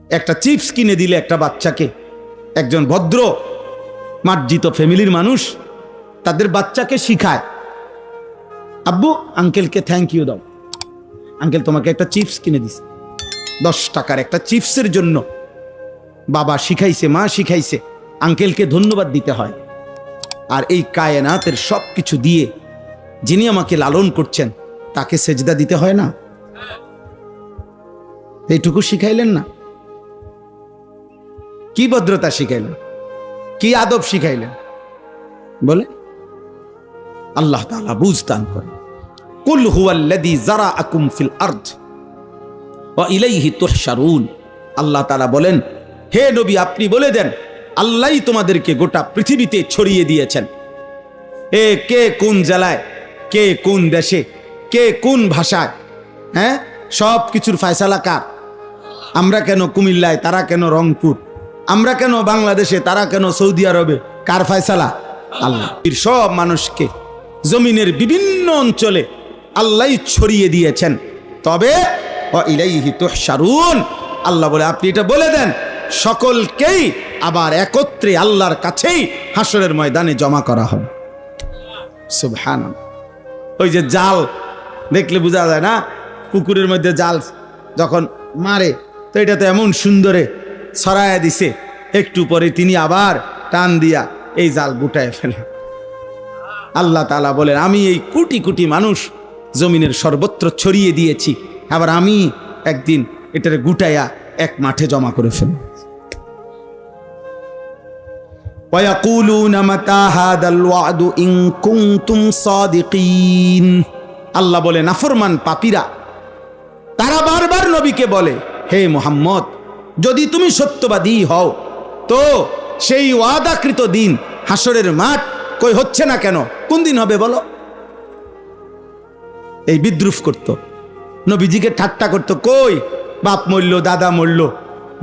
একটা চিপস কিনে দিলে একটা বাচ্চাকে, একজন ভদ্র মার্জিত ফ্যামিলির মানুষ তাদের বাচ্চাকে শিখায়, আব্বু আঙ্কেলকে থ্যাংক ইউ দাও, আঙ্কেল তোমাকে একটা চিপস কিনে দিছে, 10 টাকার একটা চিপসের জন্য বাবা শিখাইছে, মা শিখাইছে, আঙ্কেলকে ধন্যবাদ দিতে হয়। আর এই কায়নাতের সব কিছু দিয়ে যিনি আমাকে লালন করছেন তাকে সেজদা দিতে হয় না? এইটুকু শিখাইলেন না? কি ভদ্রতা শিখাইলেন, কি আদব শিখাইলেন বলে? আল্লাহ তাআলা বুঝদান করেন। কুল হুয়াল্লাযী যারাআকুম ফিল আরদ ওয়া ইলাইহি তুহশারুন। আল্লাহ তাআলা বলেন, হে নবী আপনি বলে দেন, আল্লাহই তোমাদেরকে গোটা পৃথিবীতে ছড়িয়ে দিয়েছেন। কে কোন জেলায়, কে কোন দেশে, কে কোন ভাষায়, হ্যাঁ, সব কিছুর ফয়সালা কার? আমরা কেন কুমিল্লায়, তারা কেন রংপুর, আমরা কেন বাংলাদেশে, তারা কেন সৌদি আরবে, কার ফয়সালা? আল্লাহ। সব মানুষকে জমিনের বিভিন্ন অঞ্চলে আল্লাহই ছড়িয়ে দিয়েছেন। তবে ওয়া ইলাইহি তুহশারুন, আল্লাহ বলে আপনি এটা বলে দেন, সকলকেই আবার একত্রে আল্লাহর কাছেই হাসরের ময়দানে জমা করা হবে। সুবহানাল্লাহ। ওই যে জাল দেখলে বোঝা যায় না, পুকুরের মধ্যে জাল যখন মারে তো এটা তো এমন সুন্দরে ছড়ায়া দিছে, একটু পরে তিনি আবার টান দিয়া এই জাল গুটায় ফেলে। আল্লাহ তাআলা বলেন, আমি এই কোটি কোটি মানুষ জমিনের সর্বত্র ছড়িয়ে দিয়েছি, আবার আমি একদিন এটারে গুটাইয়া এক মাঠে জমা করে ফেলব। ওয়ায়াকুলুনা মাতা হাদাল ওয়াদু ইন কুনতুম সাদিকিন। আল্লাহ বলে, নাফরমান পাপীরা তারা বারবার নবীকে বলে, হে মুহাম্মদ যদি তুমি সত্যবাদী হও তো সেই ওয়াদাকৃত দিন হাসরের মাঠ কই হচ্ছে না কেন? কোন দিন হবে বলো? এই বিদ্রুপ করত, নবীজিকে ঠাট্টা করত, কই বাপ মরল, দাদা মরল,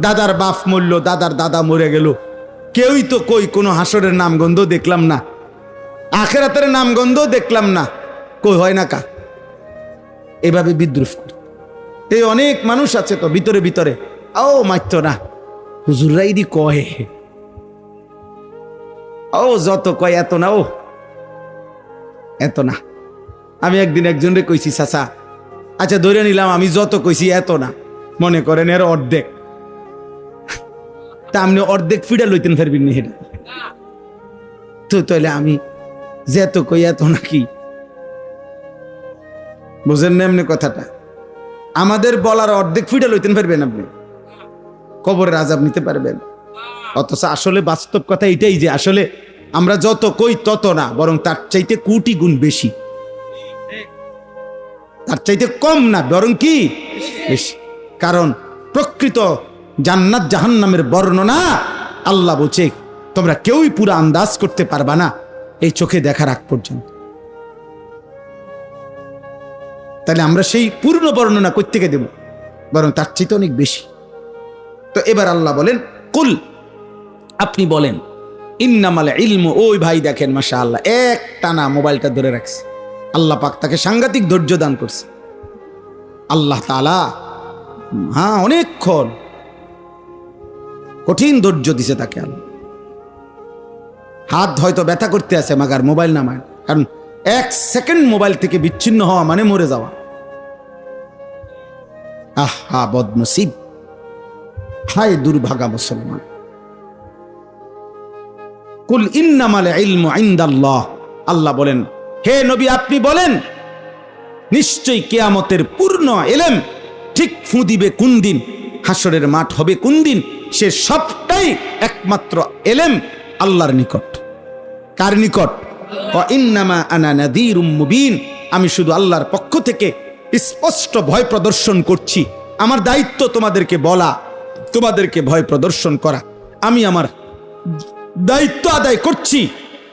দাদার বাপ মরল, দাদার দাদা মরে গেল, কেউই তো কই কোনো হাসরের নামগন্ধ দেখলাম না, আখিরাতের নামগন্ধ দেখলাম না, কই হয় না কা? এভাবে বিদ্রুপ করত। এই অনেক মানুষ আছে তো ভিতরে ভিতরে, ও মাইত না, হুজুররাই দি কয়ে, ও যত কয় এত না, ও এত না। আমি একদিন একজনরে কইছি, চাচা আচ্ছা ধরে নিলাম আমি যত কইছি এত না, মনে করেন এর অর্ধেক, তা আপনি অর্ধেক ফিডা লইতেন ফেরবিন নি? হেটা তো তাহলে আমি যে এত কই এত নাকি? বুঝেন না এমনি কথাটা? আমাদের বলার অর্ধেক ফিডা লইতেন ফেরবেন আপনি, কবরের আযাব নিতে পারবেন। অথচ আসলে বাস্তব কথা এটাই যে আসলে আমরা যত কই তত না, বরং তার চাইতে কোটি গুণ বেশি, তার চাইতে কম না, বরং কি বেশি। কারণ প্রকৃত জান্নাত জাহান্নামের বর্ণনা আল্লাহ বলছে তোমরা কেউই পুরো আন্দাজ করতে পারবা না এই চোখে দেখার আগ পর্যন্ত। তাহলে আমরা সেই পূর্ণ বর্ণনা কই থেকে দেব? বরং তার চাইতে অনেক বেশি। তো এবার আল্লাহ বলেন, কুল আপনি বলেন, ইন্নামাল ইলমু, ওই ভাই দেখেন মাশাআল্লাহ এক টানা মোবাইলটা ধরে রাখছে, আল্লাহ পাক তাকে সাংঘাতিক ধৈর্য দান করছে। আল্লাহ তাআলা হ্যাঁ অনেকক্ষণ কঠিন ধৈর্য দিছে তাকে। আল্লাহ হাত হয়তো ব্যথা করতে আছে, মাগার মোবাইল নামায়, কারণ 1 সেকেন্ড মোবাইল থেকে বিচ্ছিন্ন হওয়া মানে মরে যাওয়া। আহা বদনসিব, হায় দুর্ভাগা মুসলমান। কুল ইন্নামাল ইলমু ইনদাল্লাহ, আল্লাহ বলেন হে নবী আপনি বলেন নিশ্চয়ই কিয়ামতের পূর্ণ ইলম ঠিক ফু দিবে কোন দিন, হাসরের মাঠ হবে কোন দিন, সে সবটাই একমাত্র ইলম আল্লাহর নিকট। কার নিকট? ওয়া ইন্নামা আনা নাযীরুম মুবিন, আমি শুধু আল্লাহর পক্ষ থেকে স্পষ্ট ভয় প্রদর্শন করছি। আমার দায়িত্ব তোমাদেরকে বলা, তোমাদেরকে ভয় প্রদর্শন করা, আমি আমার দায়িত্ব আদায় করছি।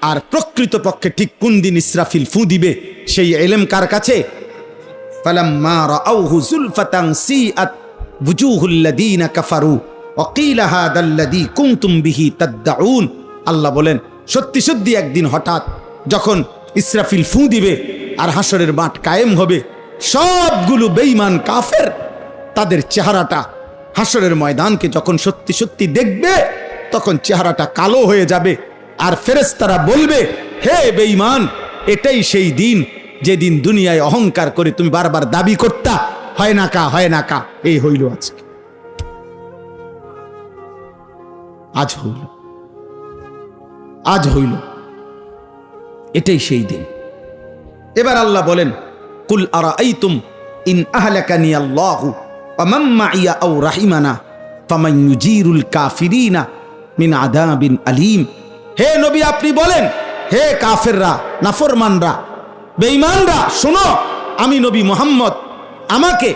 আর প্রকৃত পক্ষে ঠিক কোন দিন ইসরাফিল ফু দিবে সেই ইলম কার কাছে? ফালাম্মা রাআউহু যুলফাতান সিআত বুজুহুল লাযীনা কাফারু ওয়া ক্বিলা হাদাল্লাযী কুনতুম বিহি তাদউন। আল্লাহ বলেন সত্যি সত্যি একদিন হঠাৎ যখন ইসরাফিল ফু দিবে আর হাসরের মাঠ কায়েম হবে, সবগুলো বেঈমান কাফের তাদের চেহারাটা হাসরের ময়দানকে যখন সত্যি সত্যি দেখবে তখন চেহারাটা কালো হয়ে যাবে, আর ফেরেশতারা বলবে, হে বেঈমান, এটাই সেই দিন যেদিন দুনিয়ায় অহংকার করে তুমি বারবার দাবি করতা হয় না কা, হয় না কা। এই হইল আজকে, আজ হইল, আজ হইল, এটাই সেই দিন। এবার আল্লাহ বলেন, কুল আরাআইতুম ইন আহলাকানি আল্লাহু ওয়া মান মাইয়া আও রাহিমানা ফামান ইউজিরুল কাফিরিনা মিন আযাবিন আলীম। হে নবী, আপনি বলেন, হে কাফেররা, নাফরমানরা, বেঈমানরা, শোনো, আমি নবী মুহাম্মদ, আমাকে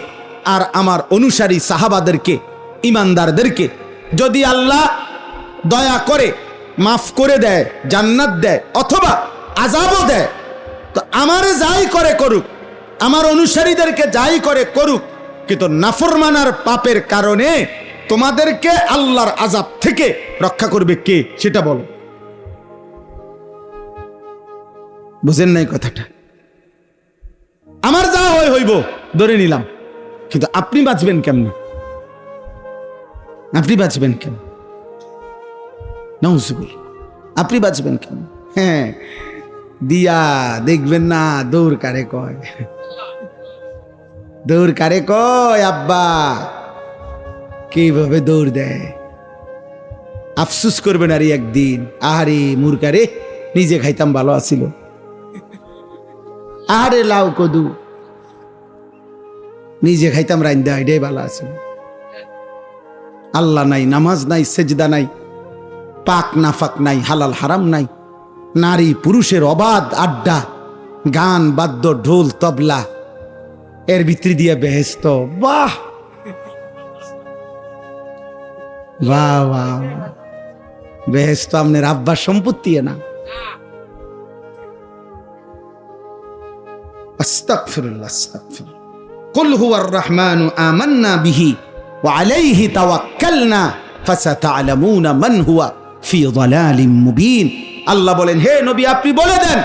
আর আমার অনুসারী সাহাবাদেরকে, ইমানদারদেরকে যদি আল্লাহ দয়া করে মাফ করে দেয়, জান্নাত দেয় অথবা আযাবও দেয়, তো আমারে যাই করে করুক, আমার অনুসারীদেরকে যাই করে করুক, কিন্তু নাফরমানার পাপের কারণে তোমাদেরকে আল্লাহর আযাব থেকে রক্ষা করবে কে, সেটা বলো। বুঝেন নাই কথাটা? আমার যা হয় হইব, ধরে নিলাম, কিন্তু আপনি বাঁচবেন কেমনে? আপনি বাঁচবেন কেমন? নাউজুবিল্লাহ, আপনি বাঁচবেন কেমন? হ্যাঁ, দিয়া দেখবেন না দৌড় কারে কয়, দৌড় কারে কয়, আব্বা কিভাবে দৌড় দেয়। আফসুস করবেন আর একদিন, আহারে মুরকারে, নিজে খাইতাম ভালো আছিল, আহারে লাউ কদু নিজে খাইতাম রাইন্দা, এটাই ভালো আছিল। আল্লাহ নাই, নামাজ নাই, সেজদা নাই, পাক নাফাক নাই, হালাল হারাম নাই, নারী পুরুষের অবাধ আড্ডা, গান বাদ্য, ঢোল তবলা, এর ভিতর দিয়ে বেহেশত। বাহ বাহ বাহ, বেহেশত আপনার আব্বার সম্পত্তি না। আস্তাগফিরুল্লাহ, আস্তাগফিরুল্লাহ। কুল হুয়ার রহমানু আমান্না বিহি ওয়া আলাইহি তাওয়াক্কালনা ফাসাতা'লামুনা মান হুয়া ফি যালালিম মুবিন। আল্লাহ বলেন, হে নবী, আপনি বলে দেন,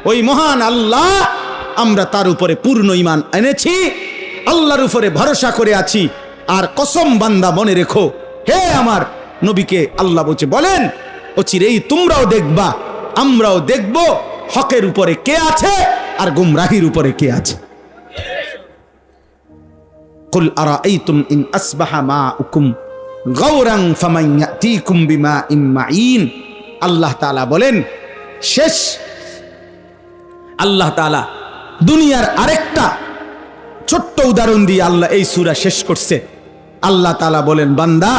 ওই মহান আল্লাহ, আমরা তার উপরে পূর্ণ ঈমান এনেছি, আল্লাহর উপরে ভরসা করে আছি। আর কসম বান্দা, মনে রেখো, হে আমার নবীকে আল্লাহ বলছে, বলেন, ও চিরেই তোমরাও দেখবা, আমরাও দেখব হকের উপরে কে আছে আর গুমরাহির উপরে কে আছে। কুল আরাআইতুম ইন আসবাহা মাউকুম গাওরান ফামান ইয়াতিকুম বিমাইন মাইন। আল্লাহ তাআলা বলেন, শেষ আল্লাহ তাআলা দুনিয়ার আরেকটা ছোট্ট উদাহরণ দিয়ে আল্লাহ এই সূরা শেষ করছে। আল্লাহ তাআলা বলেন, বান্দা,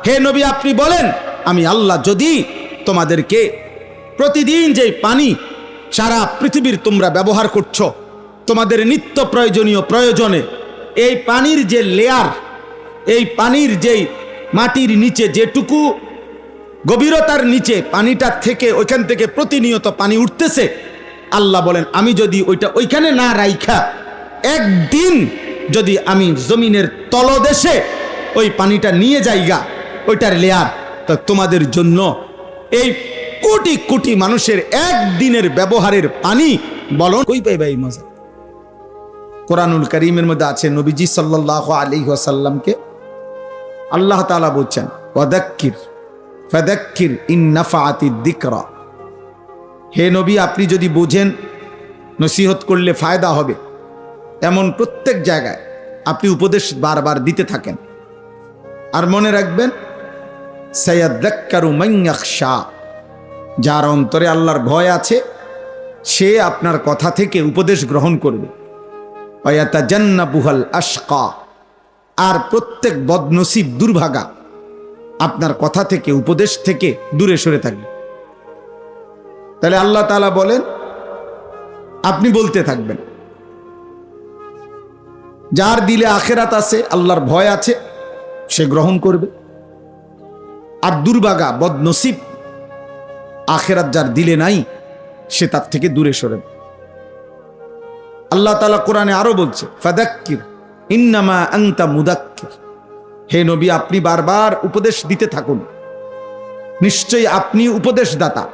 হে নবী, আপনি বলেন, আমি আল্লাহ যদি তোমাদেরকে প্রতিদিন যে পানি সারা পৃথিবীর তোমরা ব্যবহার করছো, তোমাদের নিত্য প্রয়োজনীয় প্রয়োজনে, এই পানির যে লেয়ার, এই পানির যেই মাটির নিচে যেটুকু গভীরতার নিচে পানিটা থেকে, ওইখান থেকে প্রতিনিয়ত পানি উঠতেছে, আল্লাহ বলেন, আমি যদি ওইটা ওইখানে না রাইখা একদিন যদি আমি জমিনের তলদেশে ওই পানিটা নিয়ে যাইগা, ওইটার লেয়ার, তো তোমাদের জন্য এই কোটি কোটি মানুষের একদিনের ব্যবহারের পানি বলন কই পাইবা এই মজা। কোরআনুল কারীমের মধ্যে আছে, নবীজি সাল্লাল্লাহু আলাইহি ওয়াসাল্লামকে আল্লাহ তাআলা বলছেন, ওয়াদাক্কির ফাদাক্কির ইন নাফাআতিদ যিকরা। হে নবী, আপনি যদি বুঝেন নসিহত করলে ফায়দা হবে, এমন প্রত্যেক জায়গায় আপনি উপদেশ বারবার দিতে থাকেন। আর মনে রাখবেন, সায়াযাক্কারু মান ইয়াখশা, যার অন্তরে আল্লাহর ভয় আছে সে আপনার কথা থেকে উপদেশ গ্রহণ করবে। ওয়া ইয়াতাজান্নাবুহাল আশকা, আর প্রত্যেক বদনসিব দুর্ভাগা আপনার কথা থেকে, উপদেশ থেকে দূরে সরে থাকবে। তাহলে আল্লাহ তাআলা বলেন, আপনি বলতে থাকবেন। যার দিলে আখিরাত আছে, আল্লাহর ভয় আছে, সে গ্রহণ করবে। আর দুর্ভাগা, বদনসিব, আখিরাত যার দিলে নাই, সে তার থেকে দূরে সরে। আল্লাহ তাআলা কোরআনে আরো বলছে, ফাদাক্কির ইন্নামা আনতা মুদাক্কির। হে নবী, আপনি বারবার উপদেশ দিতে থাকুন, নিশ্চয়ই আপনি উপদেশদাতা।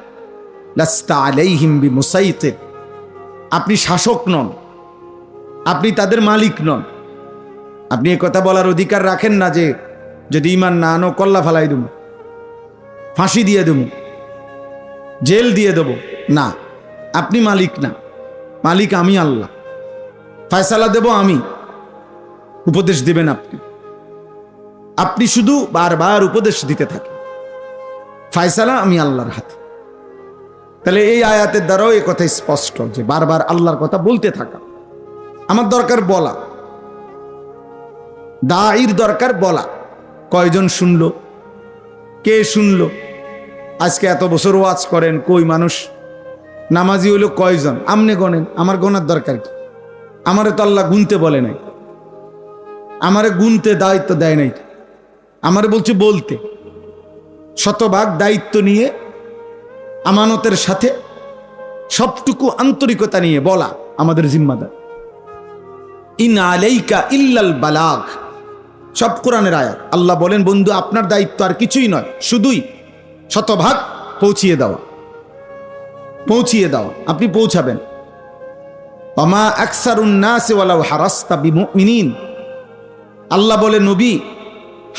লাস্তা আলাইহিম বিমুসাইতির, আপনি শাসক নন, আপনি তাদের মালিক নন, আপনি এ কথা বলার অধিকার রাখেন না যে যদি ইমান না আনো কল্লা ফালাই দেব, ফাঁসি দিয়ে দেব, জেল দিয়ে দেব। না, আপনি মালিক না, মালিক আমি আল্লাহ। ফয়সালা দেব আমি, উপদেশ দিবেন আপনি। আপনি শুধু বারবার উপদেশ দিতে থাকেন, ফয়সালা আমি আল্লাহর হাতে। তাহলে এই আয়াতের দ্বারাও এই কথা স্পষ্ট যে বারবার আল্লাহর কথা বলতে থাকা। আমার দরকার বলা, দাঈর দরকার বলা। কয়জন শুনলো, কে শুনলো? আজকে এত বছর ওয়াজ করেন, কই মানুষ নামাজি হইল কয়জন? আমনে গণেন, আমার গোনার দরকার কি? আমারে তো আল্লাহ গুনতে বলে নাই, আমারে গুনতে দায়িত্ব দেয় নাই, আমারে বলছে বলতে। শতভাগ দায়িত্ব নিয়ে আমানতের সাথে সবটুকু আন্তরিকতা নিয়ে বলা আমাদের জিম্মাদার। ইন আলাইকা ইল্লাল বালাগ, সব কোরআনের আয়াত। আল্লাহ বলেন বন্ধু আপনার দায়িত্ব আর কিছুই নয়, শুধুই শতভাগ পৌঁছিয়ে দেওয়া, পৌঁছিয়ে দেওয়া। আপনি পৌঁছাবেন। ওমা আকসারুন নাস ওয়ালাউ হারাসতা বিমুমিনিন, আল্লাহ বলে নবী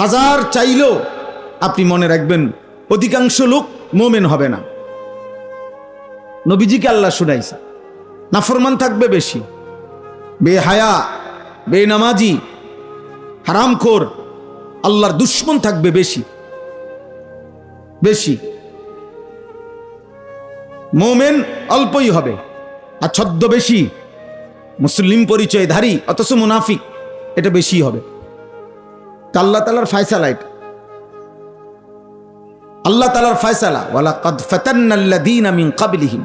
হাজার চাইলেও আপনি মনে রাখবেন অধিকাংশ লোক মুমিন হবে না। নবীজিকে আল্লাহ শুনাইছে নাফরমান থাকবে বেশি, বেহায়া, বেনামাজি, হারামখোর, আল্লাহর দুশ্মন থাকবে বেশি বেশি। মুমিন অল্পই হবে, আর ছদ্মবেশী মুসলিম পরিচয়ধারী অথচ মুনাফিক এটা বেশি হবে। তা আল্লাহ তাআলার ফয়সালা এটা, আল্লাহ তাআলার ফয়সালা। ওয়ালাকাদ ফাতান্নাল্লাযীনা মিন ক্বাবলিহিম,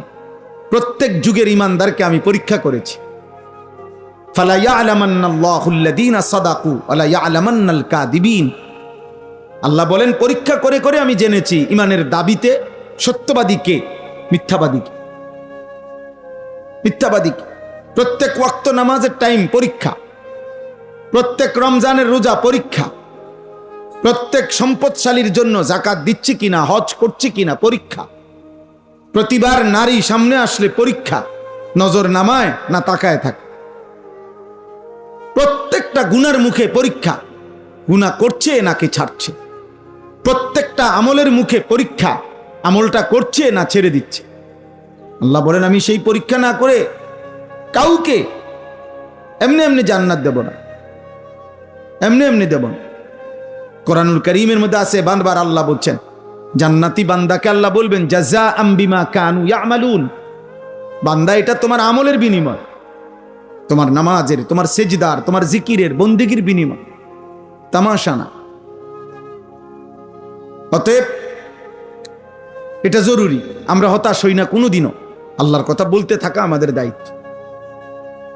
প্রত্যেক যুগের ঈমানদারকে আমি পরীক্ষা করেছি। ফালা ইয়ালামান্নাল্লাহুল্লাযীনা সাদাকু ওয়ালা ইয়ালামান্নাল কাযিবিন, আল্লাহ বলেন পরীক্ষা করে করে আমি জেনেছি ঈমানের দাবিতে সত্যবাদী কে, মিথ্যাবাদী কে। মিথ্যাবাদী কে? প্রত্যেক ওয়াক্ত নামাজের টাইম পরীক্ষা, প্রত্যেক রমজানের রোজা পরীক্ষা, প্রত্যেক সম্পদশালীর জন্য যাকাত দিচ্ছি কিনা, হজ করছি কিনা পরীক্ষা, প্রতিবার নারী সামনে আসলে পরীক্ষা, নজর নামায় না তাকায় থাকে, প্রত্যেকটা গুনার মুখে পরীক্ষা, গুনাহ করছে নাকি ছাড়ছে, প্রত্যেকটা আমলের মুখে পরীক্ষা, আমলটা করছে না ছেড়ে দিচ্ছে। আল্লাহ বলেন আমি সেই পরীক্ষা না করে কাউকে এমনি এমনি জান্নাত দেব না, এমনি এমনি দেব না। কোরআনুল কারীমের মধ্যে আছে বারবার আল্লাহ বলছেন জান্নাতি বান্দাকে আল্লাহ বলবেন জাযাআম বিমা কানু ইয়ামালুন, বান্দা এটা তোমার আমলের বিনিময়, তোমার নামাজের, তোমার সেজদার, তোমার জিকিরের, বন্দেগীর বিনিময়, তামাশা না। অতএব এটা জরুরি, আমরা হতাশ হই না কোনোদিনও। আল্লাহর কথা বলতে থাকা আমাদের দায়িত্ব।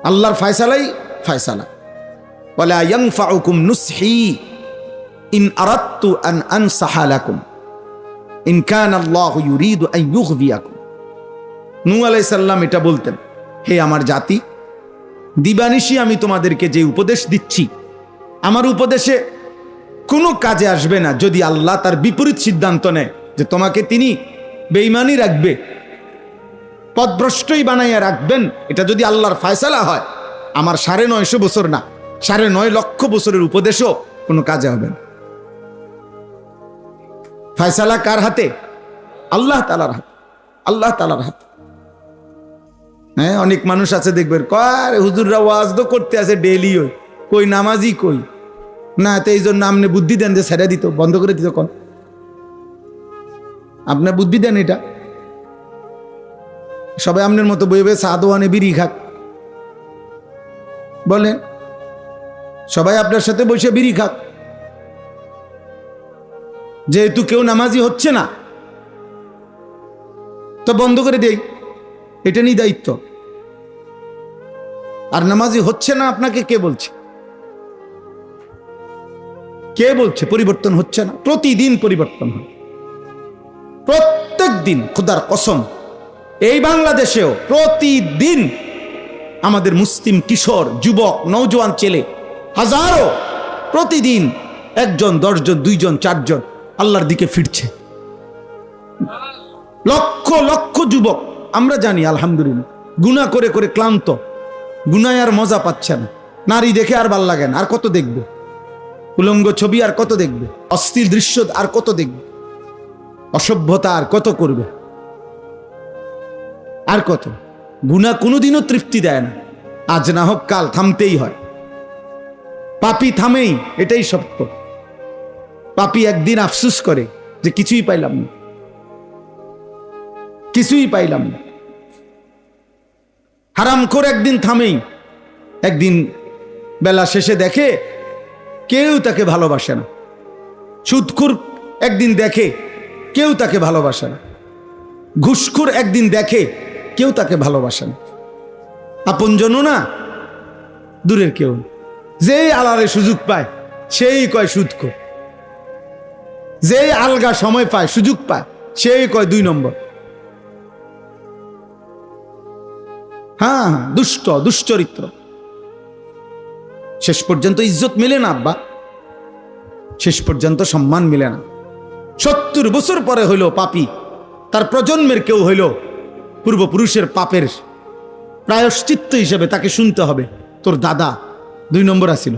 আল্লাহর ফয়সালাই ফয়সালা। ওয়ালা ইয়ানফাউকুম নুসহি ইন আরাদতু আন আনসাহা লাকুম ইন কানা আল্লাহু ইউরিদু আন ইউগবিয়াকুম। নূহ আলাইহিস সালাম এটা বলতেন, হে আমার জাতি, দিবানিশি আমি তোমাদেরকে যে উপদেশ দিচ্ছি, আমার উপদেশে কোনো কাজে আসবে না যদি আল্লাহ তার বিপরীত সিদ্ধান্ত নেয় যে তোমাকে তিনি বেঈমানি রাখবে, পথভ্রষ্টই বানাইয়া রাখবেন। এটা যদি আল্লাহর ফয়সালা হয়, আমার ৯৫০ বছর না ৯.৫ লক্ষ বছরের উপদেশও কোনো কাজে হবে না। ফয়সালা কার হাতে? আল্লাহ তাআলার হাতে, আল্লাহ তাআলার হাতে। হ্যাঁ, অনেক মানুষ আছে দেখবেন কয় হুজুররা ওয়াজ তো করতে আছে ডেইলি, কই নামাজি কই না, তো এই জন্য আপনি বুদ্ধি দেন যে ছেড়ে দিত, বন্ধ করে দিত। কোন আপনার বুদ্ধি দেন এটা? সবাই আপনার মতো বই বই সাদোয়ানে বিড়ি খাক, বলেন সবাই আপনার সাথে বসে বিড়ি খাক, যেহেতু কেউ নামাজি হচ্ছে না তো বন্ধ করে দেই, এটা নিয়ে দায়িত্ব। আর নামাজি হচ্ছে না আপনাকে কে বলছে? কে বলছে পরিবর্তন হচ্ছে না? প্রতিদিন পরিবর্তন হয়, প্রত্যেক দিন। খোদার কসম, এই বাংলাদেশেও প্রতিদিন আমাদের মুসলিম কিশোর, যুবক, নওজোয়ান ছেলে হাজারো প্রতিদিন ১ জন, ১০ জন, ২ জন, ৪ জন আল্লাহর দিকে ফিরছে। লক্ষ লক্ষ যুবক আমরা জানি আলহামদুলিল্লাহ গুনাহ করে করে ক্লান্ত, গুনায় আর মজা পাচ্ছে না, নারী দেখে আর ভাল লাগে না, আর কত দেখবে? উলঙ্গ ছবি আর কত দেখবে? অশ্লীল দৃশ্য আর কত দেখবে? অসভ্যতা আর কত করবে? আর কত? গুনাহ কোনোদিনও তৃপ্তি দেয় না, আজ না হোক কাল থামতেই হয়। পাপী থামেই, এটাই সত্য। পাপী একদিন আফসোস করে যে কিছুই পাইলাম না, কিছুই পাইলাম না। হারামখোর একদিন থামেই, একদিন বেলা শেষে দেখে কেউ তাকে ভালোবাসে না। সুদখোর একদিন দেখে কেউ তাকে ভালোবাসে না। ঘুষখোর একদিন দেখে কেউ তাকে ভালোবাসে না। আপনজনও না, দূরের কেউ। যেই আলারে সুযোগ পায় সেই কয় সুদখোর, যেই আলগা সময় পায়, সুযোগ পায়, সেই কয় 2 নম্বর। হ্যাঁ, দুষ্ট, দুশ্চরিত্র। শেষ পর্যন্ত ইজ্জত মিলে না আব্বা, শেষ পর্যন্ত সম্মান মিলে না। 70 বছর পরে হইল পাপী, তার প্রজন্মের কেউ হইল পূর্বপুরুষের পাপের প্রায়শ্চিত্ত হিসেবে তাকে শুনতে হবে তোর দাদা 2 নম্বর আছিল।